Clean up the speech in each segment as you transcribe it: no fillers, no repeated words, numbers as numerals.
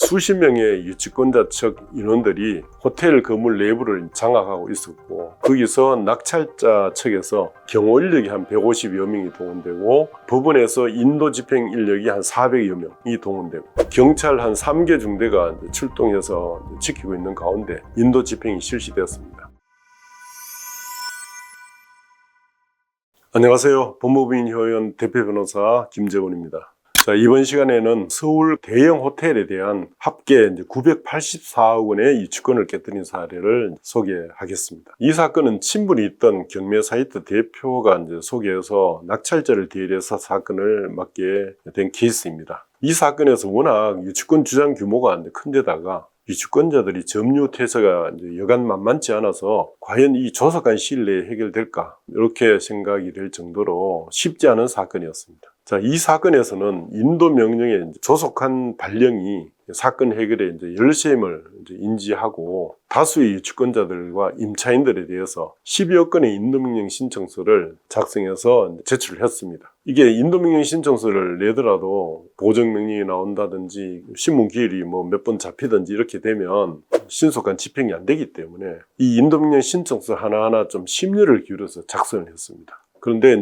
수십 명의 유치권자 측 인원들이 호텔 건물 내부를 장악하고 있었고, 거기서 낙찰자 측에서 경호 인력이 한 150여 명이 동원되고, 법원에서 인도 집행 인력이 한 400여 명이 동원되고, 경찰 한 3개 중대가 출동해서 지키고 있는 가운데 인도 집행이 실시되었습니다. 안녕하세요. 법무부인 효연 대표 변호사 김재곤입니다. 자, 이번 시간에는 서울 대형 호텔에 대한 합계 984억 원의 유치권을 깨뜨린 사례를 소개하겠습니다. 이 사건은 친분이 있던 경매 사이트 대표가 소개해서 낙찰자를 대리해서 사건을 맡게 된 케이스입니다. 이 사건에서 워낙 유치권 주장 규모가 큰 데다가 유치권자들이 점유 태세가 여간 만만치 않아서 과연 이 조속한 시일 내에 해결될까 이렇게 생각이 될 정도로 쉽지 않은 사건이었습니다. 자, 이 사건에서는 인도 명령의 조속한 발령이 사건 해결에 열세임을 인지하고 다수의 유치권자들과 임차인들에 대해서 10여 건의 인도명령 신청서를 작성해서 제출을 했습니다. 이게 인도명령 신청서를 내더라도 보정명령이 나온다든지 신문기일이 몇 번 잡히든지 이렇게 되면 신속한 집행이 안 되기 때문에 이 인도명령 신청서 하나하나 좀 심려를 기울여서 작성을 했습니다. 그런데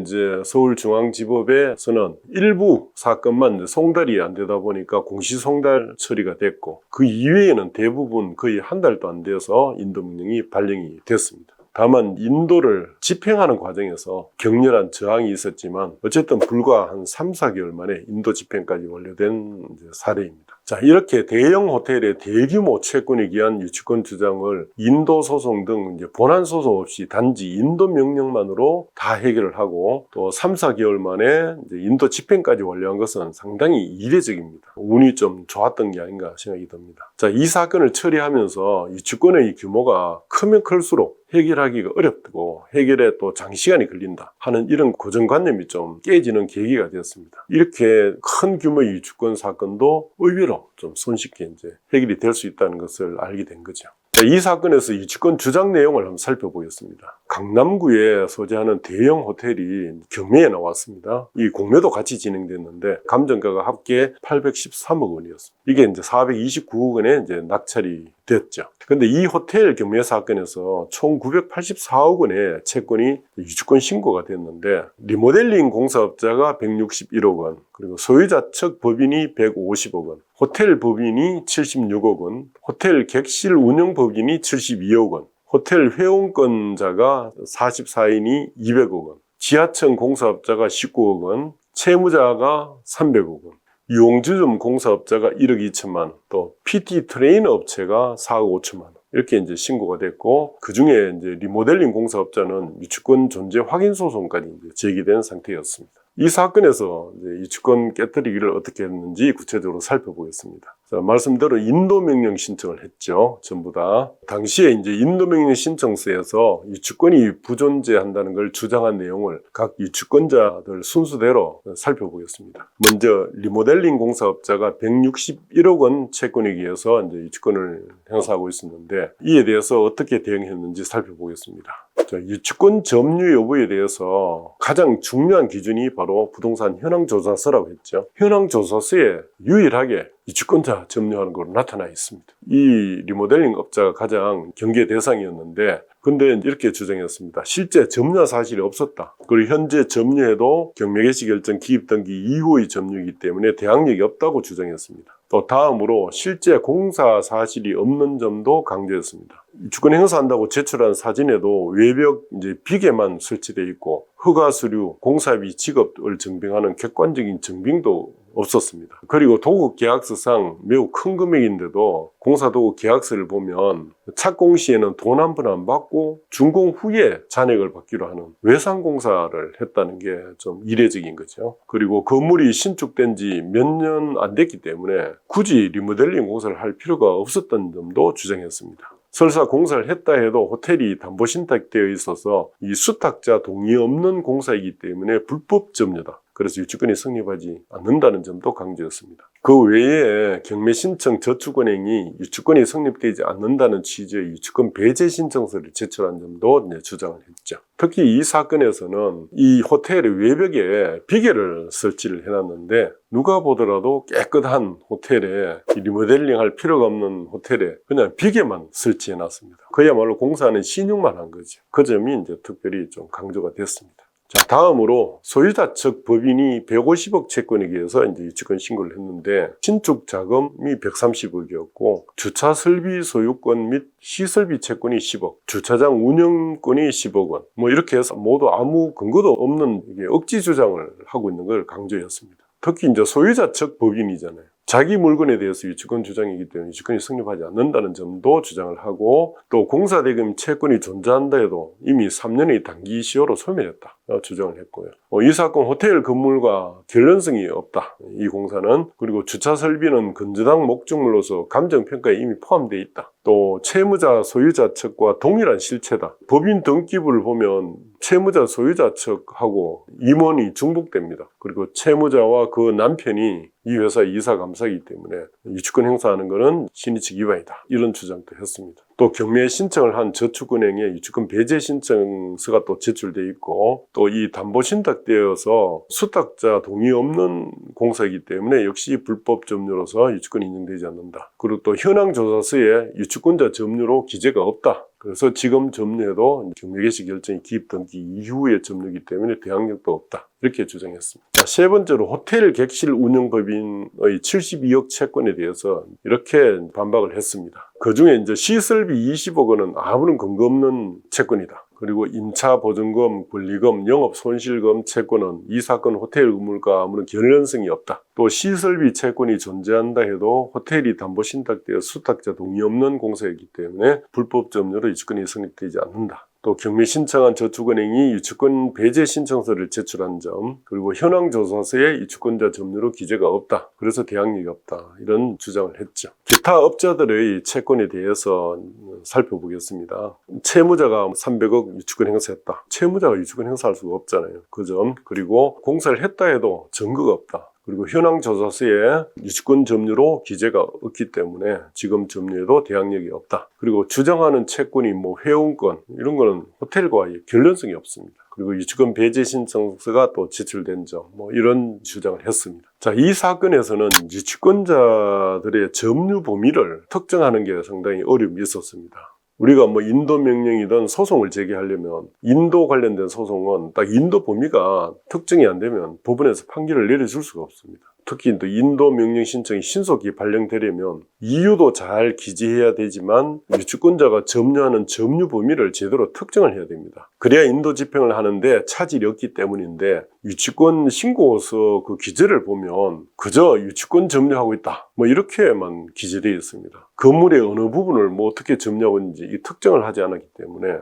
서울중앙지법에서는 일부 사건만 송달이 안 되다 보니까 공시송달 처리가 됐고, 그 이외에는 대부분 거의 한 달도 안 돼서 인도명령이 발령이 됐습니다. 다만 인도를 집행하는 과정에서 격렬한 저항이 있었지만 어쨌든 불과 한 3, 4개월 만에 인도 집행까지 완료된 사례입니다. 자, 이렇게 대형 호텔의 대규모 채권에 기한 유치권 주장을 인도 소송 등 본안 소송 없이 단지 인도 명령만으로 다 해결을 하고 또 3, 4개월 만에 인도 집행까지 완료한 것은 상당히 이례적입니다. 운이 좀 좋았던 게 아닌가 생각이 듭니다. 자, 이 사건을 처리하면서 유치권의 규모가 크면 클수록 해결하기가 어렵고 해결에 또 장시간이 걸린다 하는 이런 고정관념이 좀 깨지는 계기가 되었습니다. 이렇게 큰 규모의 유치권 사건도 의외로 좀 손쉽게 해결이 될 수 있다는 것을 알게 된 거죠. 이 사건에서 유치권 주장 내용을 한번 살펴보겠습니다. 강남구에 소재하는 대형 호텔이 경매에 나왔습니다. 이 공매도 같이 진행됐는데 감정가가 합계 813억 원이었습니다. 이게 429억 원에 낙찰이 됐죠. 근데 이 호텔 경매 사건에서 총 984억 원의 채권이 유치권 신고가 됐는데, 리모델링 공사업자가 161억 원, 그리고 소유자 측 법인이 150억 원, 호텔 법인이 76억 원, 호텔 객실 운영 법인이 72억 원, 호텔 회원권자가 44인이 200억 원, 지하층 공사업자가 19억 원, 채무자가 300억 원, 유흥주점 공사업자가 1억 2천만 원, 또 PT 트레이너 업체가 4억 5천만 원 이렇게 신고가 됐고, 그 중에 리모델링 공사업자는 유치권 존재 확인 소송까지 제기된 상태였습니다. 이 사건에서 유치권 깨뜨리기를 어떻게 했는지 구체적으로 살펴보겠습니다. 자, 말씀대로 인도명령 신청을 했죠. 전부 다. 당시에 인도명령 신청서에서 유치권이 부존재한다는 걸 주장한 내용을 각 유치권자들 순서대로 살펴보겠습니다. 먼저 리모델링 공사업자가 161억 원 채권에 의해서 유치권을 행사하고 있었는데, 이에 대해서 어떻게 대응했는지 살펴보겠습니다. 자, 유치권 점유 여부에 대해서 가장 중요한 기준이 바로 부동산 현황조사서라고 했죠. 현황조사서에 유일하게 유치권자 점유하는 것으로 나타나 있습니다. 이 리모델링 업자가 가장 경계 대상이었는데, 근데 이렇게 주장했습니다. 실제 점유 사실이 없었다. 그리고 현재 점유해도 경매개시 결정 기입 등기 이후의 점유이기 때문에 대항력이 없다고 주장했습니다. 또 다음으로 실제 공사 사실이 없는 점도 강조했습니다. 유치권 행사한다고 제출한 사진에도 외벽 비계만 설치되어 있고 허가 서류, 공사비 지급을 증빙하는 객관적인 증빙도 없었습니다. 그리고 도급 계약서상 매우 큰 금액인데도 공사도급 계약서를 보면 착공 시에는 돈 한 푼 안 받고 준공 후에 잔액을 받기로 하는 외상 공사를 했다는 게 좀 이례적인 거죠. 그리고 건물이 신축된 지 몇 년 안 됐기 때문에 굳이 리모델링 공사를 할 필요가 없었던 점도 주장했습니다. 설사 공사를 했다 해도 호텔이 담보신탁되어 있어서 이 수탁자 동의 없는 공사이기 때문에 불법 점유다. 그래서 유치권이 성립하지 않는다는 점도 강조했습니다. 그 외에 경매 신청 저축은행이 유치권이 성립되지 않는다는 취지의 유치권 배제 신청서를 제출한 점도 주장을 했죠. 특히 이 사건에서는 이 호텔의 외벽에 비계를 설치를 해놨는데 누가 보더라도 깨끗한 호텔에 리모델링 할 필요가 없는 호텔에 그냥 비계만 설치해놨습니다. 그야말로 공사는 신용만 한 거죠. 그 점이 이제 특별히 좀 강조가 됐습니다. 자, 다음으로 소유자 측 법인이 150억 채권에 의해서 이제 유치권 신고를 했는데 신축 자금이 130억이었고 주차 설비 소유권 및 시설비 채권이 10억, 주차장 운영권이 10억 원, 뭐 이렇게 해서 모두 아무 근거도 없는 억지 주장을 하고 있는 걸 강조했습니다. 특히 이제 소유자 측 법인이잖아요. 자기 물건에 대해서 유치권 주장이기 때문에 유치권이 성립하지 않는다는 점도 주장을 하고 또 공사대금 채권이 존재한다 해도 이미 3년의 단기 시효로 소멸했다 주장을 했고요. 이 사건 호텔 건물과 결연성이 없다. 이 공사는. 그리고 주차 설비는 건전한 목적물로서 감정평가에 이미 포함되어 있다. 또 채무자 소유자 측과 동일한 실체다. 법인 등기부를 보면 채무자 소유자 측하고 임원이 중복됩니다. 그리고 채무자와 그 남편이 이 회사 이사 감사이기 때문에 유치권 행사하는 것은 신의측 위반이다. 이런 주장도 했습니다. 또 경매 신청을 한 저축은행에 유치권 배제 신청서가 또 제출돼 있고 또 이 담보 신탁되어서 수탁자 동의 없는 공사이기 때문에 역시 불법 점유로서 유치권이 인정되지 않는다. 그리고 또 현황 조사서에 유치권자 점유로 기재가 없다. 그래서 지금 점유해도 경매 개시 결정이 기입 등기 이후에 점유이기 때문에 대항력도 없다. 이렇게 주장했습니다. 자, 세 번째로 호텔 객실 운영법인의 72억 채권에 대해서 이렇게 반박을 했습니다. 그 중에 이제 시설비 20억 원은 아무런 근거 없는 채권이다. 그리고 임차 보증금, 권리금, 영업 손실금 채권은 이 사건 호텔 건물과 아무런 관련성이 없다. 또 시설비 채권이 존재한다 해도 호텔이 담보 신탁되어 수탁자 동의 없는 공사이기 때문에 불법 점유로 유치권이 성립되지 않는다. 또 경매 신청한 저축은행이 유치권 배제 신청서를 제출한 점, 그리고 현황조사서에 유치권자 점유로 기재가 없다. 그래서 대항력이 없다. 이런 주장을 했죠. 기타 업자들의 채권에 대해서 살펴보겠습니다. 채무자가 300억 유치권 행사했다. 채무자가 유치권 행사할 수가 없잖아요. 그 점. 그리고 공사를 했다 해도 증거가 없다. 그리고 현황조사서에 유치권 점유로 기재가 없기 때문에 지금 점유에도 대항력이 없다. 그리고 주장하는 채권이 뭐 회원권 이런 거는 호텔과의 관련성이 없습니다. 그리고 유치권 배제 신청서가 또 제출된 점, 뭐 이런 주장을 했습니다. 자, 이 사건에서는 유치권자들의 점유 범위를 특정하는 게 상당히 어려움이 있었습니다. 우리가 뭐 인도 명령이든 소송을 제기하려면 인도 관련된 소송은 딱 인도 범위가 특정이 안 되면 법원에서 판결을 내려줄 수가 없습니다. 특히 또 인도 명령 신청이 신속히 발령되려면 이유도 잘 기재해야 되지만 유치권자가 점유하는 점유 범위를 제대로 특정을 해야 됩니다. 그래야 인도 집행을 하는데 차질이 없기 때문인데 유치권 신고서 그 기재를 보면 그저 유치권 점유하고 있다 뭐 이렇게만 기재되어 있습니다. 건물의 어느 부분을 뭐 어떻게 점유하고 있는지 이 특정을 하지 않았기 때문에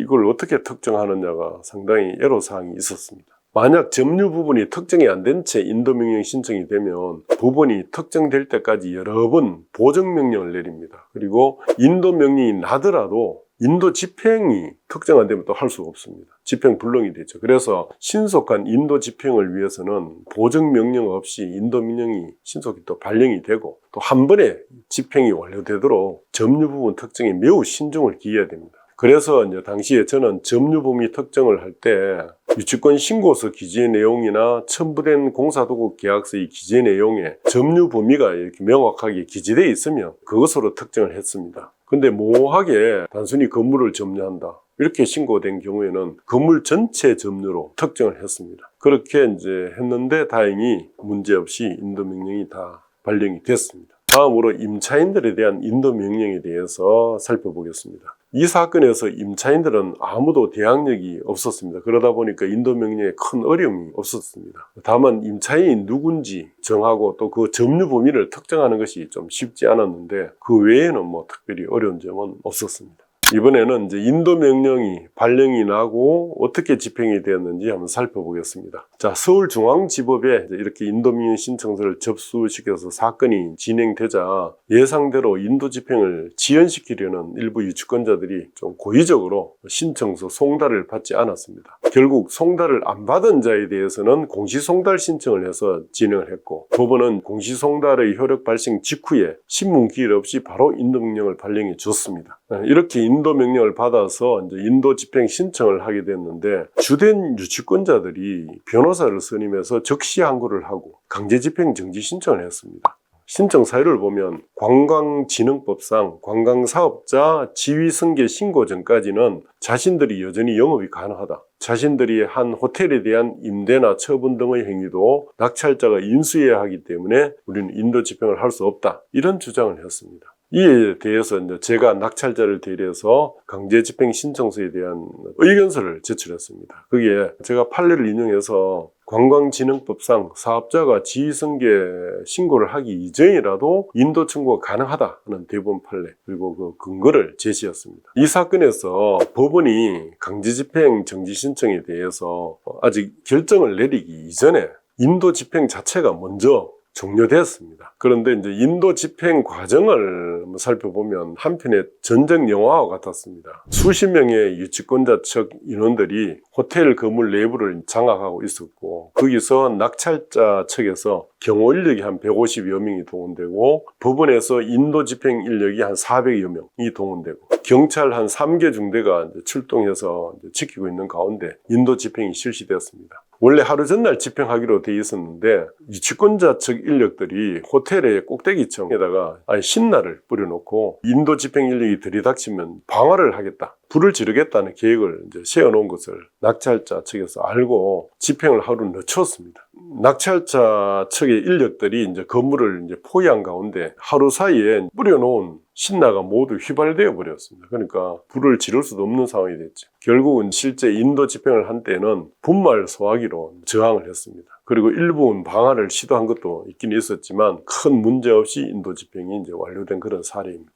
이걸 어떻게 특정하느냐가 상당히 애로사항이 있었습니다. 만약 점유 부분이 특정이 안 된 채 인도명령 신청이 되면 부분이 특정될 때까지 여러 번 보정명령을 내립니다. 그리고 인도명령이 나더라도 인도 집행이 특정 안 되면 또 할 수가 없습니다. 집행 불능이 되죠. 그래서 신속한 인도 집행을 위해서는 보정명령 없이 인도명령이 신속히 또 발령이 되고 또 한 번에 집행이 완료되도록 점유 부분 특정에 매우 신중을 기해야 됩니다. 그래서 이제 당시에 저는 점유 범위 특정을 할 때 유치권 신고서 기재 내용이나 첨부된 공사도구 계약서의 기재 내용에 점유 범위가 이렇게 명확하게 기재되어 있으면 그것으로 특정을 했습니다. 근데 모호하게 단순히 건물을 점유한다 이렇게 신고된 경우에는 건물 전체 점유로 특정을 했습니다. 그렇게 이제 했는데 다행히 문제없이 인도명령이 다 발령이 됐습니다. 다음으로 임차인들에 대한 인도명령에 대해서 살펴보겠습니다. 이 사건에서 임차인들은 아무도 대항력이 없었습니다. 그러다 보니까 인도명령에 큰 어려움이 없었습니다. 다만 임차인이 누군지 정하고 또 그 점유 범위를 특정하는 것이 좀 쉽지 않았는데 그 외에는 뭐 특별히 어려운 점은 없었습니다. 이번에는 이제 인도 명령이 발령이 나고 어떻게 집행이 되었는지 한번 살펴보겠습니다. 자, 서울중앙지법에 이렇게 인도명령 신청서를 접수시켜서 사건이 진행되자 예상대로 인도 집행을 지연시키려는 일부 유치권자들이 좀 고의적으로 신청서 송달을 받지 않았습니다. 결국 송달을 안 받은 자에 대해서는 공시송달 신청을 해서 진행을 했고, 법원은 공시송달의 효력 발생 직후에 신문기일 없이 바로 인도명령을 발령해 줬습니다. 이렇게 인도명령을 받아서 이제 인도 집행 신청을 하게 됐는데, 주된 유치권자들이 변호사를 선임해서 적시 항고를 하고 강제 집행 정지 신청을 했습니다. 신청 사유를 보면 관광진흥법상 관광사업자 지위승계 신고 전까지는 자신들이 여전히 영업이 가능하다. 자신들이 한 호텔에 대한 임대나 처분 등의 행위도 낙찰자가 인수해야 하기 때문에 우리는 인도 집행을 할 수 없다. 이런 주장을 했습니다. 이에 대해서 이제 제가 낙찰자를 대리해서 강제 집행 신청서에 대한 의견서를 제출했습니다. 거기에 제가 판례를 인용해서 관광진흥법상 사업자가 지위승계 신고를 하기 이전이라도 인도 청구가 가능하다는 대법원 판례, 그리고 그 근거를 제시했습니다. 이 사건에서 법원이 강제 집행 정지 신청에 대해서 아직 결정을 내리기 이전에 인도 집행 자체가 먼저 종료되었습니다. 그런데 이제 인도 집행 과정을 살펴보면 한편의 전쟁 영화와 같았습니다. 수십 명의 유치권자 측 인원들이 호텔 건물 내부를 장악하고 있었고, 거기서 낙찰자 측에서 경호 인력이 한 150여 명이 동원되고, 법원에서 인도 집행 인력이 한 400여 명이 동원되고, 경찰 한 3개 중대가 출동해서 지키고 있는 가운데 인도 집행이 실시되었습니다. 원래 하루 전날 집행하기로 돼 있었는데 유치권자 측 인력들이 호텔의 꼭대기층에다가 신나를 뿌려놓고 인도 집행 인력이 들이닥치면 방화를 하겠다, 불을 지르겠다는 계획을 이제 세워놓은 것을 낙찰자 측에서 알고 집행을 하루 늦췄습니다. 낙찰자 측의 인력들이 이제 건물을 이제 포위한 가운데 하루 사이에 뿌려놓은 신나가 모두 휘발되어 버렸습니다. 그러니까 불을 지를 수도 없는 상황이 됐죠. 결국은 실제 인도 집행을 한 때는 분말 소화기로 저항을 했습니다. 그리고 일부는 방화를 시도한 것도 있긴 있었지만 큰 문제 없이 인도 집행이 이제 완료된 그런 사례입니다.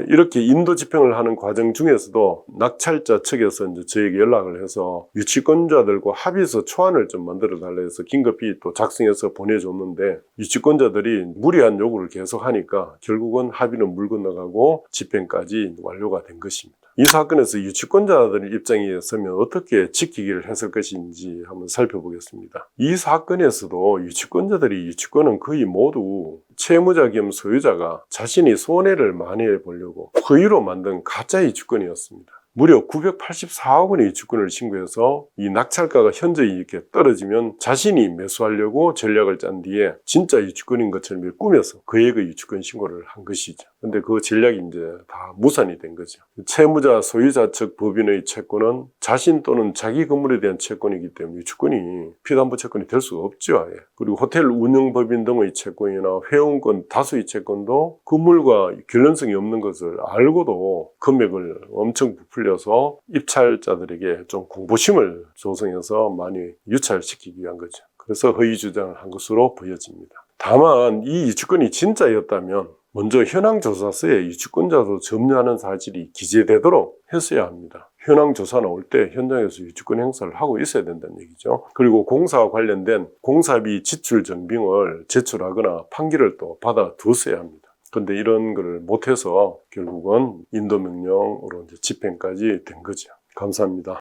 이렇게 인도 집행을 하는 과정 중에서도 낙찰자 측에서 이제 저에게 연락을 해서 유치권자들과 합의서 초안을 좀 만들어 달라 해서 긴급히 또 작성해서 보내줬는데, 유치권자들이 무리한 요구를 계속하니까 결국은 합의는 물 건너가고 집행까지 완료가 된 것입니다. 이 사건에서 유치권자들의 입장에 서면 어떻게 지키기를 했을 것인지 한번 살펴보겠습니다. 이 사건에서도 유치권자들이 유치권은 거의 모두 채무자 겸 소유자가 자신이 손해를 만회해 보려고 허위로 만든 가짜 유치권이었습니다. 무려 984억 원의 유치권을 신고해서 이 낙찰가가 현저히 이렇게 떨어지면 자신이 매수하려고 전략을 짠 뒤에 진짜 유치권인 것처럼 꾸며서 그액의 유치권 신고를 한 것이죠. 근데 그 전략이 이제 다 무산이 된 거죠. 채무자 소유자 측 법인의 채권은 자신 또는 자기 건물에 대한 채권이기 때문에 유치권이 피담보 채권이 될 수가 없죠. 아예. 그리고 호텔 운영법인 등의 채권이나 회원권 다수의 채권도 건물과 결연성이 없는 것을 알고도 금액을 엄청 부풀려서 입찰자들에게 좀 공포심을 조성해서 많이 유찰시키기 위한 거죠. 그래서 허위 주장을 한 것으로 보여집니다. 다만 이 유치권이 진짜였다면 먼저 현황조사서에 유치권자도 점유하는 사실이 기재되도록 했어야 합니다. 현황조사 나올 때 현장에서 유치권 행사를 하고 있어야 된다는 얘기죠. 그리고 공사와 관련된 공사비 지출 증빙을 제출하거나 판결을 또 받아두어야 합니다. 그런데 이런 걸 못해서 결국은 인도명령으로 이제 집행까지 된 거죠. 감사합니다.